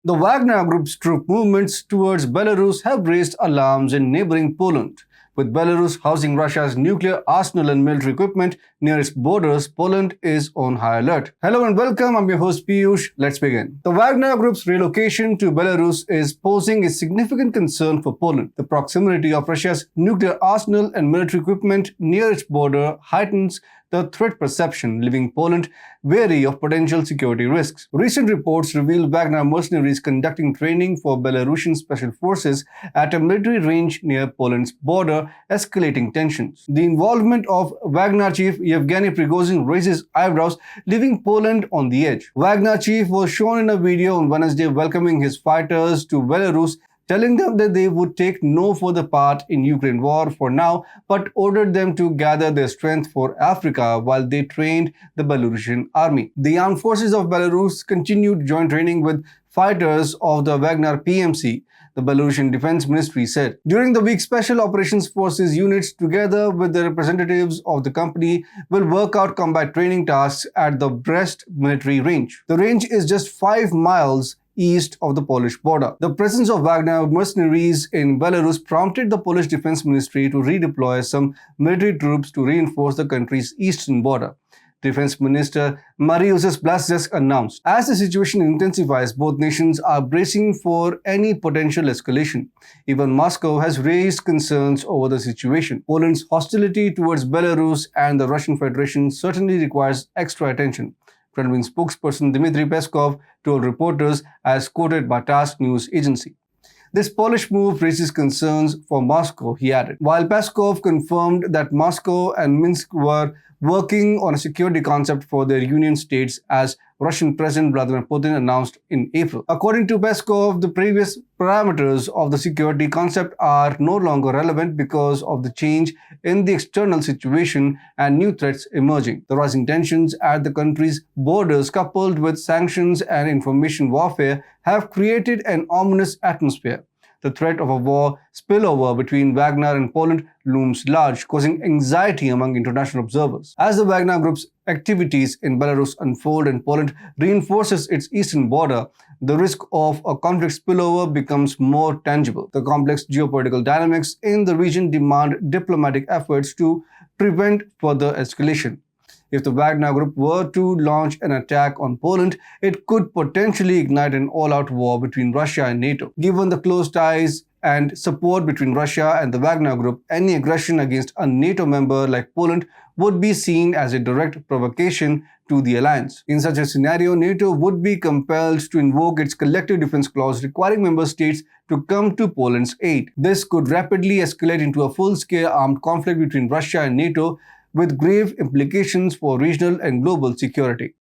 The Wagner Group's troop movements towards Belarus have raised alarms in neighboring Poland. With Belarus housing Russia's nuclear arsenal and military equipment near its borders, Poland is on high alert. Hello and welcome, I'm your host Piyush. Let's begin. The Wagner Group's relocation to Belarus is posing a significant concern for Poland. The proximity of Russia's nuclear arsenal and military equipment near its border heightens the threat perception, leaving Poland wary of potential security risks. Recent reports reveal Wagner mercenaries conducting training for Belarusian special forces at a military range near Poland's border, escalating tensions. The involvement of Wagner chief Yevgeny Prigozhin raises eyebrows, leaving Poland on the edge. Wagner chief was shown in a video on Wednesday welcoming his fighters to Belarus, telling them that they would take no further part in Ukraine war for now, but ordered them to gather their strength for Africa while they trained the Belarusian army. The armed forces of Belarus continued joint training with fighters of the Wagner PMC, the Belarusian Defense Ministry said. During the week, Special Operations Forces units, together with the representatives of the company, will work out combat training tasks at the Brest military range. The range is just 5 miles east of the Polish border. The presence of Wagner mercenaries in Belarus prompted the Polish Defense Ministry to redeploy some military troops to reinforce the country's eastern border. Defense Minister Mariusz Blaszczak announced. As the situation intensifies, both nations are bracing for any potential escalation. Even Moscow has raised concerns over the situation. Poland's hostility towards Belarus and the Russian Federation certainly requires extra attention, Kremlin spokesperson Dmitry Peskov told reporters, as quoted by TASS news agency. This Polish move raises concerns for Moscow, he added. While Peskov confirmed that Moscow and Minsk were working on a security concept for their union states, as Russian President Vladimir Putin announced in April. According to Peskov, the previous parameters of the security concept are no longer relevant because of the change in the external situation and new threats emerging. The rising tensions at the country's borders, coupled with sanctions and information warfare, have created an ominous atmosphere. The threat of a war spillover between Wagner and Poland looms large, causing anxiety among international observers. As the Wagner Group's activities in Belarus unfold and Poland reinforces its eastern border, the risk of a conflict spillover becomes more tangible. The complex geopolitical dynamics in the region demand diplomatic efforts to prevent further escalation. If the Wagner Group were to launch an attack on Poland, it could potentially ignite an all-out war between Russia and NATO. Given the close ties and support between Russia and the Wagner Group, any aggression against a NATO member like Poland would be seen as a direct provocation to the alliance. In such a scenario, NATO would be compelled to invoke its collective defense clause, requiring member states to come to Poland's aid. This could rapidly escalate into a full-scale armed conflict between Russia and NATO, with grave implications for regional and global security.